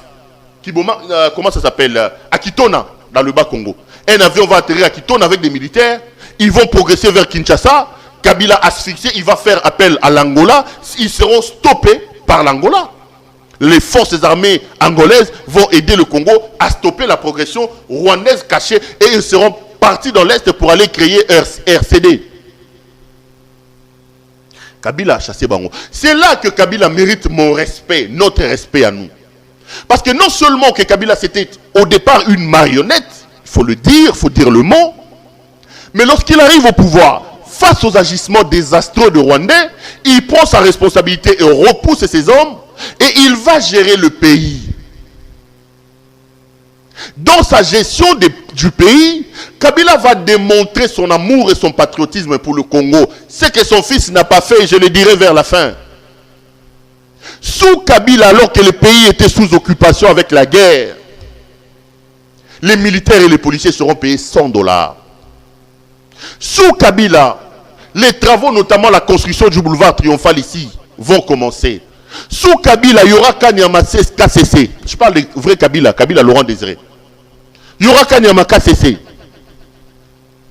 Kiboma, comment ça s'appelle? À Kitona, dans le Bas-Congo. Un avion va atterrir à Kitona avec des militaires. Ils vont progresser vers Kinshasa. Kabila asphyxié, il va faire appel à l'Angola. Ils seront stoppés par l'Angola. Les forces armées angolaises vont aider le Congo à stopper la progression rwandaise cachée et ils seront partis dans l'Est pour aller créer RCD. Kabila a chassé Bango. C'est là que Kabila mérite mon respect, notre respect à nous. Parce que non seulement que Kabila c'était au départ une marionnette, il faut le dire, il faut dire le mot, mais lorsqu'il arrive au pouvoir, face aux agissements désastreux de Rwandais, il prend sa responsabilité et repousse ses hommes et il va gérer le pays. Dans sa gestion du pays, Kabila va démontrer son amour et son patriotisme pour le Congo. Ce que son fils n'a pas fait, je le dirai vers la fin. Sous Kabila, alors que le pays était sous occupation avec la guerre, les militaires et les policiers seront payés $100. Sous Kabila, les travaux, notamment la construction du boulevard Triomphal ici, vont commencer. Sous Kabila, il y aura Kanyama KCC. Je parle de vrai Kabila, Kabila Laurent Désiré. Il y aura Kanyama KCC.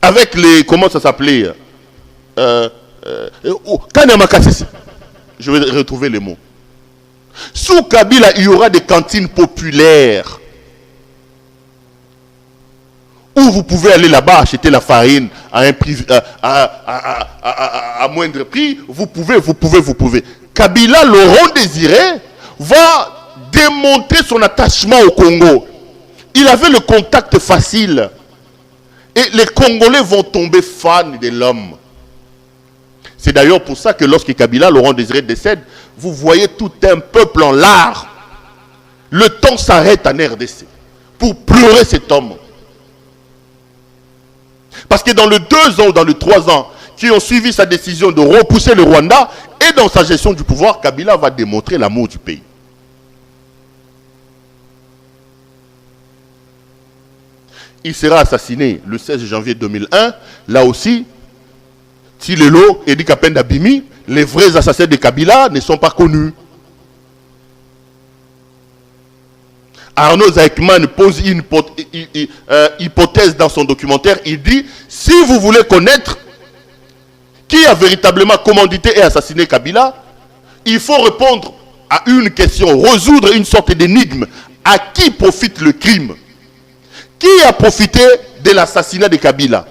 Avec les... Comment ça s'appelait Kanyama KCC. Je vais retrouver les mots. Sous Kabila, il y aura des cantines populaires. Où vous pouvez aller là-bas acheter la farine à un prix, à moindre prix. Vous pouvez. Kabila, Laurent Désiré, va démontrer son attachement au Congo. Il avait le contact facile. Et les Congolais vont tomber fans de l'homme. C'est d'ailleurs pour ça que lorsque Kabila, Laurent Désiré décède, vous voyez tout un peuple en larmes. Le temps s'arrête en RDC pour pleurer cet homme. Parce que dans les 2 ans ou dans les 3 ans qui ont suivi sa décision de repousser le Rwanda et dans sa gestion du pouvoir, Kabila va démontrer l'amour du pays. Il sera assassiné le 16 janvier 2001. Là aussi, Tilelo et Dikapenda Bimi, les vrais assassins de Kabila ne sont pas connus. Arnaud Zaïkman pose une hypothèse dans son documentaire. Il dit, si vous voulez connaître qui a véritablement commandité et assassiné Kabila, il faut répondre à une question, résoudre une sorte d'énigme À qui profite le crime? Qui a profité de l'assassinat de Kabila?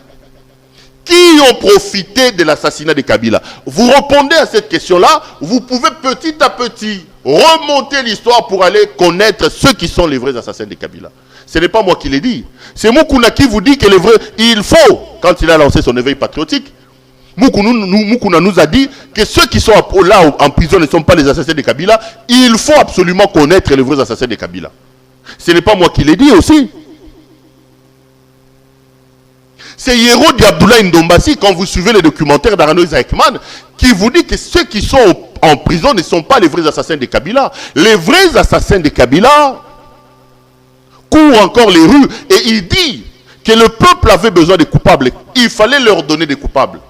Qui ont profité de l'assassinat de Kabila? Vous répondez à cette question-là, vous pouvez petit à petit remonter l'histoire pour aller connaître ceux qui sont les vrais assassins de Kabila. Ce n'est pas moi qui l'ai dit. C'est Moukouna qui vous dit que les vrais, il faut, quand il a lancé son éveil patriotique, Moukouna nous a dit que ceux qui sont là en prison ne sont pas les assassins de Kabila. Il faut absolument connaître les vrais assassins de Kabila. Ce n'est pas moi qui l'ai dit aussi. C'est Yero Abdoulaye Ndombasi, quand vous suivez les documentaires d'Arnaud Ekman, qui vous dit que ceux qui sont en prison ne sont pas les vrais assassins de Kabila. Les vrais assassins de Kabila courent encore les rues et il dit que le peuple avait besoin de coupables. Il fallait leur donner des coupables.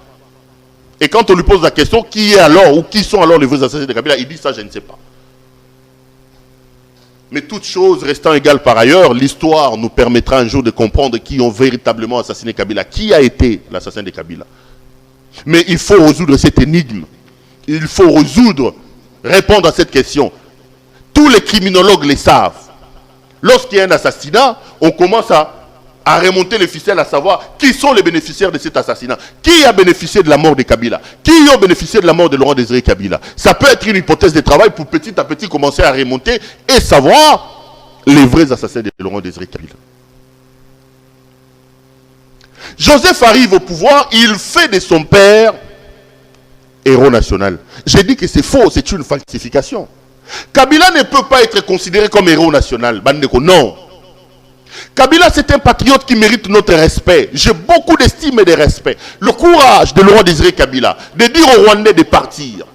Et quand on lui pose la question, qui est alors ou qui sont alors les vrais assassins de Kabila, il dit ça, je ne sais pas. Mais toutes choses restant égales par ailleurs, l'histoire nous permettra un jour de comprendre qui ont véritablement assassiné Kabila. Qui a été l'assassin de Kabila? Mais il faut résoudre cette énigme. Il faut répondre à cette question. Tous les criminologues le savent. Lorsqu'il y a un assassinat, on commence à remonter les ficelles, à savoir qui sont les bénéficiaires de cet assassinat. Qui a bénéficié de la mort de Kabila? Qui ont bénéficié de la mort de Laurent Désiré Kabila? Ça peut être une hypothèse de travail pour petit à petit commencer à remonter et savoir les vrais assassins de Laurent Désiré Kabila. Joseph arrive au pouvoir, il fait de son père héros national. J'ai dit que c'est faux, c'est une falsification. Kabila ne peut pas être considéré comme héros national. Bandeko, non. Kabila, c'est un patriote qui mérite notre respect. J'ai beaucoup d'estime et de respect. Le courage de Laurent Désiré Kabila de dire aux Rwandais de partir.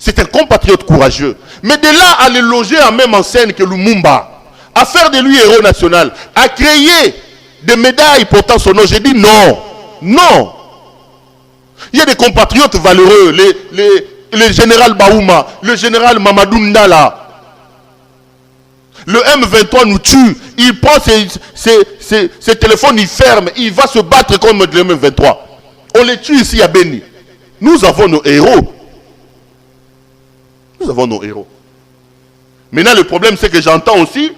C'est un compatriote courageux. Mais de là à le loger en même enseigne que Lumumba, à faire de lui héros national, à créer des médailles portant son nom, j'ai dit non. Non. Il y a des compatriotes valeureux, le général Baouma, le général Mamadou Ndala. Le M23 nous tue, il prend ses téléphones, il ferme, il va se battre comme le M23. On les tue ici à Beni. Nous avons nos héros. Nous avons nos héros. Maintenant, le problème, c'est que j'entends aussi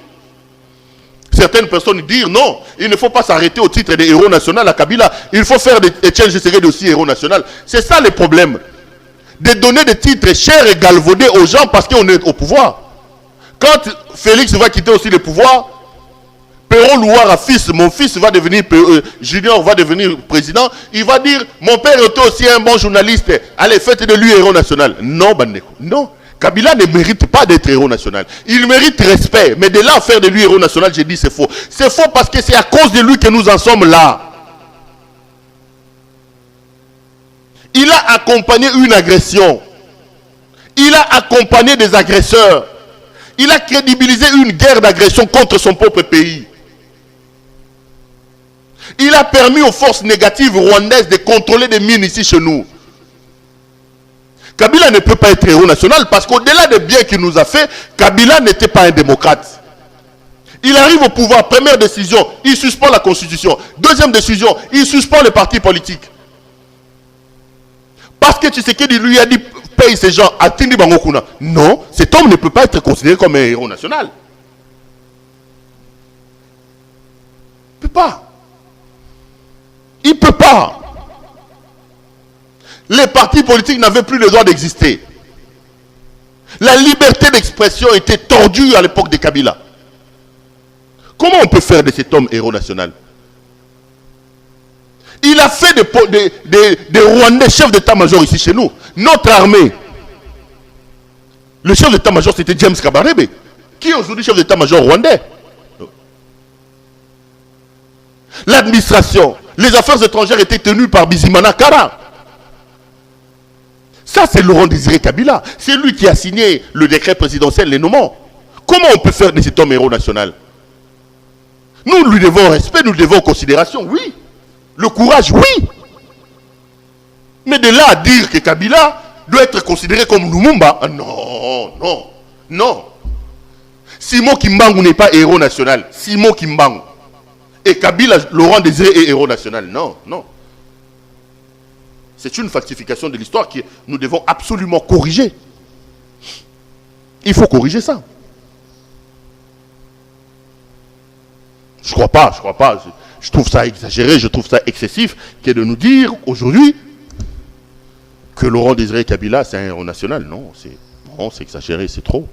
certaines personnes dire non, il ne faut pas s'arrêter au titre des héros nationaux à Kabila. Il faut faire des Etienne Tshisekedi aussi héros national. C'est ça le problème. De donner des titres chers et galvaudés aux gens parce qu'on est au pouvoir. Quand Félix va quitter aussi le pouvoir, Perron Louara, fils, mon fils va devenir, Junior va devenir président, il va dire, mon père était aussi un bon journaliste, allez, faites de lui héros national. Non, Bandeko, non. Kabila ne mérite pas d'être héros national. Il mérite respect, mais de là à faire de lui héros national, j'ai dit c'est faux. C'est faux parce que c'est à cause de lui que nous en sommes là. Il a accompagné une agression. Il a accompagné des agresseurs. Il a crédibilisé une guerre d'agression contre son propre pays. Il a permis aux forces négatives rwandaises de contrôler des mines ici chez nous. Kabila ne peut pas être héros national parce qu'au-delà des biens qu'il nous a fait, Kabila n'était pas un démocrate. Il arrive au pouvoir, première décision, il suspend la constitution. Deuxième décision, il suspend les partis politiques. Parce que Tshisekedi lui a dit paye ces gens à Tindi Bangokuna. Non, cet homme ne peut pas être considéré comme un héros national. Il ne peut pas. Il ne peut pas. Les partis politiques n'avaient plus le droit d'exister. La liberté d'expression était tordue à l'époque de Kabila. Comment on peut faire de cet homme héros national? Il a fait des Rwandais chefs d'état-major ici chez nous. Notre armée. Le chef d'état-major c'était James Kabarebe. Qui est aujourd'hui chef d'état-major rwandais? L'administration, les affaires étrangères étaient tenues par Bizimana Kara. Ça c'est Laurent Désiré Kabila. C'est lui qui a signé le décret présidentiel les nommant. Comment on peut faire de cet homme héros national? Nous lui devons respect, nous lui devons considération, oui. Le courage, oui. Mais de là à dire que Kabila doit être considéré comme Lumumba, non, non, non. Simon Kimbangu n'est pas héros national. Simon Kimbangu. Et Kabila, Laurent Désiré est héros national. Non, non. C'est une falsification de l'histoire que nous devons absolument corriger. Il faut corriger ça. Je crois pas. Je trouve ça exagéré, je trouve ça excessif, qu'est de nous dire aujourd'hui que Laurent Désiré Kabila, c'est un héros national. Non, c'est exagéré, c'est trop.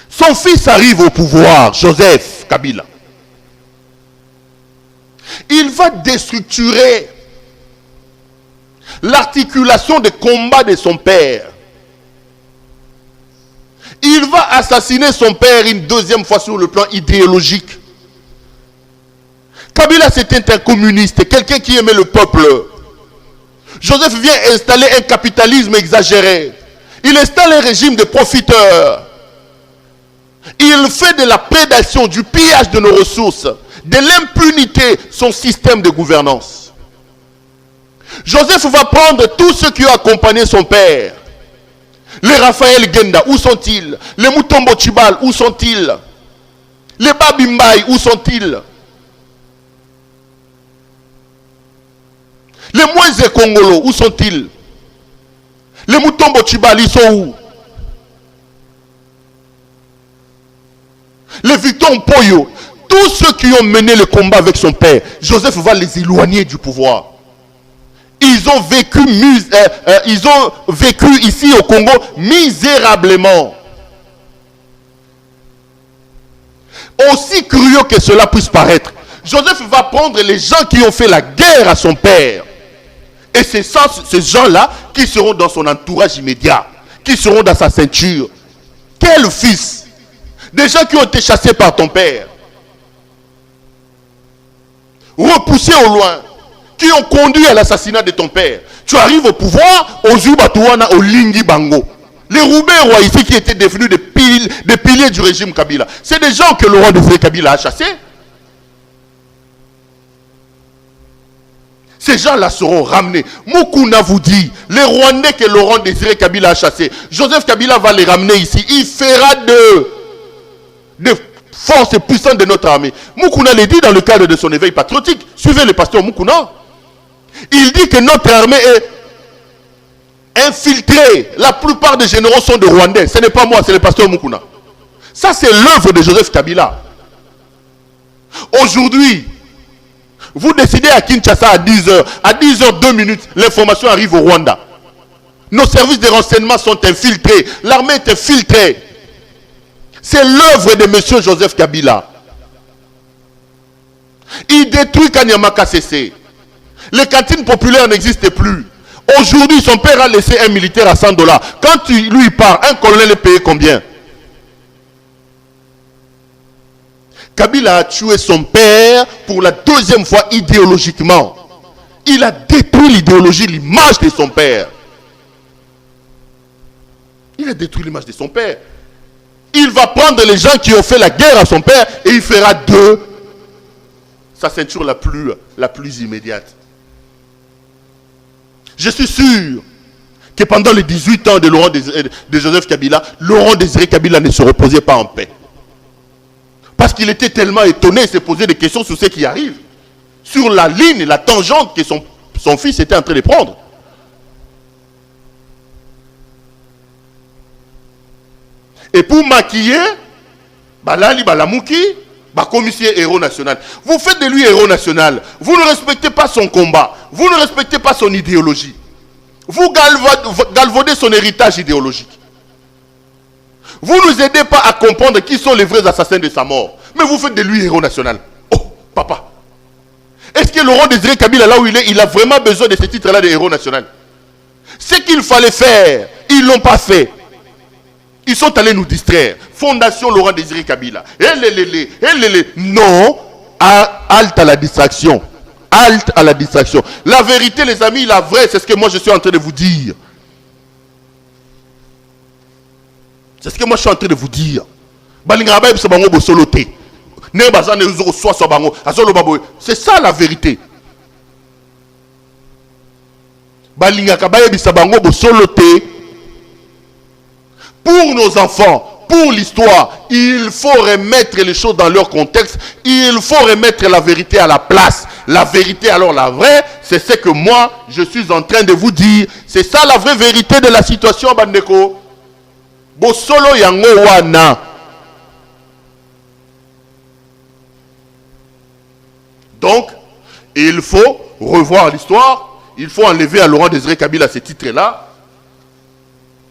Son fils arrive au pouvoir, Joseph Kabila. Il va déstructurer l'articulation des combats de son père. Il va assassiner son père une deuxième fois sur le plan idéologique. Kabila, c'était un communiste, quelqu'un qui aimait le peuple. Joseph vient installer un capitalisme exagéré. Il installe un régime de profiteurs. Il fait de la prédation, du pillage de nos ressources, de l'impunité, son système de gouvernance. Joseph va prendre tous ceux qui ont accompagné son père. Les Raphaël Genda, où sont-ils? Les Mutombo Chibal, où sont-ils? Les Babimbaï, où sont-ils? Les Moïse Congolo, où sont-ils? Les Mutombo Chibal, ils sont où? Les Victor Poyo, tous ceux qui ont mené le combat avec son père, Joseph va les éloigner du pouvoir. Ils ont vécu ici au Congo misérablement. Aussi curieux que cela puisse paraître, Joseph va prendre les gens qui ont fait la guerre à son père. Et c'est ces gens-là qui seront dans son entourage immédiat, qui seront dans sa ceinture. Quel fils? Des gens qui ont été chassés par ton père, repoussés au loin, qui ont conduit à l'assassinat de ton père. Tu arrives au pouvoir, aux Zubatouana, au Lingi Bango. Les Roubaix ici qui étaient devenus des piliers du régime Kabila. C'est des gens que Laurent Désiré Kabila a chassés. Ces gens-là seront ramenés. Mukuna vous dit, les Rwandais que Laurent Désiré Kabila a chassés, Joseph Kabila va les ramener ici. Il fera de forces puissantes de notre armée. Mukuna le dit dans le cadre de son éveil patriotique. Suivez le pasteur Mukuna. Il dit que notre armée est infiltrée. La plupart des généraux sont de Rwandais. Ce n'est pas moi, c'est le pasteur Mukuna. Ça, c'est l'œuvre de Joseph Kabila. Aujourd'hui, vous décidez à Kinshasa à 10h. À 10h, 2 minutes, l'information arrive au Rwanda. Nos services de renseignement sont infiltrés. L'armée est infiltrée. C'est l'œuvre de M. Joseph Kabila. Il détruit Kanyama KCC. Les cantines populaires n'existent plus. Aujourd'hui, son père a laissé un militaire à $100. Quand lui part, un colonel est payé combien? Kabila a tué son père pour la deuxième fois idéologiquement. Il a détruit l'idéologie, l'image de son père. Il a détruit l'image de son père. Il va prendre les gens qui ont fait la guerre à son père et il fera d'eux sa ceinture la plus immédiate. Je suis sûr que pendant les 18 ans de Joseph Kabila, Laurent Désiré Kabila ne se reposait pas en paix. Parce qu'il était tellement étonné, il se posait des questions sur ce qui arrive. Sur la ligne, la tangente que son fils était en train de prendre. Et pour maquiller, Balali Balamouki, commissaire héros national. Vous faites de lui héros national. Vous ne respectez pas son combat. Vous ne respectez pas son idéologie. Vous galvaudez son héritage idéologique. Vous ne nous aidez pas à comprendre qui sont les vrais assassins de sa mort. Mais vous faites de lui héros national. Oh, papa. Est-ce que Laurent Désiré Kabila, là où il est, il a vraiment besoin de ce titre-là de héros national? Ce qu'il fallait faire, ils ne l'ont pas fait. Ils sont allés nous distraire. Fondation Laurent Désiré Kabila. Non, halte à la distraction. Halte à la distraction. La vérité, les amis, la vraie, c'est ce que moi je suis en train de vous dire. C'est ce que moi je suis en train de vous dire. C'est ça la vérité. Pour nos enfants, pour l'histoire, il faut remettre les choses dans leur contexte. Il faut remettre la vérité à la place. La vérité, alors la vraie, c'est ce que moi, je suis en train de vous dire. C'est ça la vraie vérité de la situation, Bandeko. Bosolo yango wana. Et il faut revoir l'histoire. Il faut enlever à Laurent Désiré Kabila ces titres-là,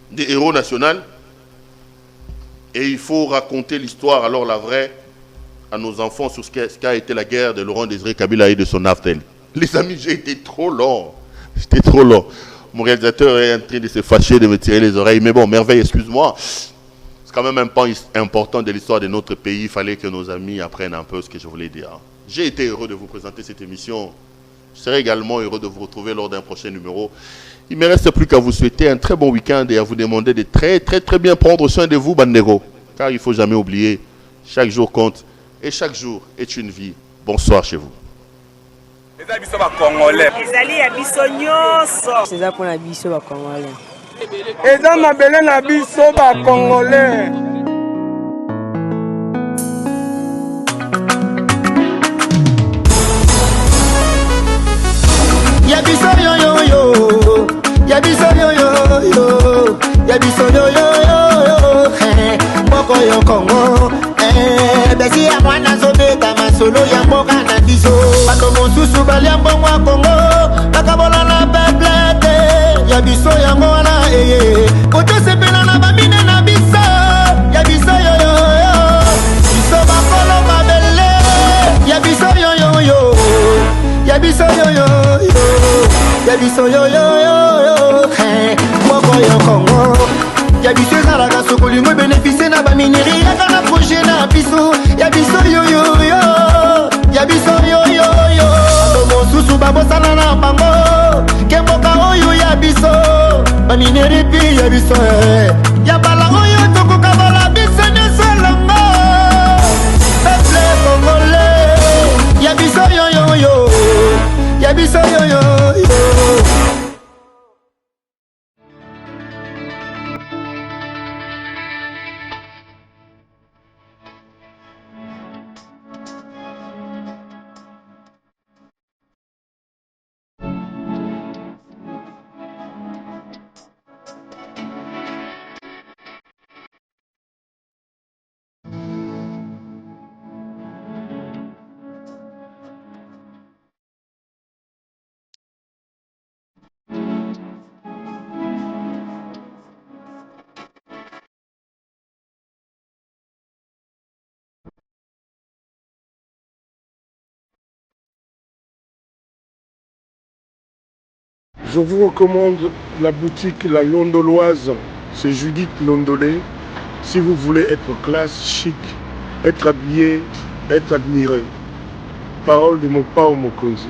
des héros nationaux. Et il faut raconter l'histoire, alors la vraie, à nos enfants sur ce qu'a été la guerre de Laurent Désiré Kabila et de son AFTEL. Les amis, j'ai été trop long. J'étais trop long. Mon réalisateur est en train de se fâcher, de me tirer les oreilles. Mais bon, merveille, excuse-moi. C'est quand même un point important de l'histoire de notre pays. Il fallait que nos amis apprennent un peu ce que je voulais dire. J'ai été heureux de vous présenter cette émission. Je serai également heureux de vous retrouver lors d'un prochain numéro. Il ne me reste plus qu'à vous souhaiter un très bon week-end et à vous demander de très bien prendre soin de vous, Bandego. Car il ne faut jamais oublier, chaque jour compte et chaque jour est une vie. Bonsoir chez vous. ezali ya biso nyonso eza mpona biso bakongolais. eza mabele na biso bakongolais. Ya biso yo yo yo, ya biso yo yo yo, ya biso yo yo yo, mboko yo Congo, besi ya mwana zobeta masolo ya mboka na biso. Bato mosusu balia mbongo ya Congo, bakabola na peplete, ya biso yango wana kotosepela na bamine na biso, ya biso yo yo yo, biso bakolo mabele, ya biso yo yo yo, ya biso yo yo yo, ya biso yo yo yo, mboko yo Congo. Ya biso ezalaka sokolingo bénéficie na bamineri yaka na projet na biso. Ya biso yo yo yo, ya biso yo yo yo, bato mosusu babosana na bango ke mboka oyo ya biso bamineri pi ya biso ya bala oyo tokokabola biso nyonso elongo peuple congolais. Ya biso yo yo yo, ya biso yo yo yo. Je vous recommande la boutique La Londoloise. C'est Judith Londolé. Si vous voulez être classe, chic, être habillé, être admiré. Parole de mon Pao Mokonzi.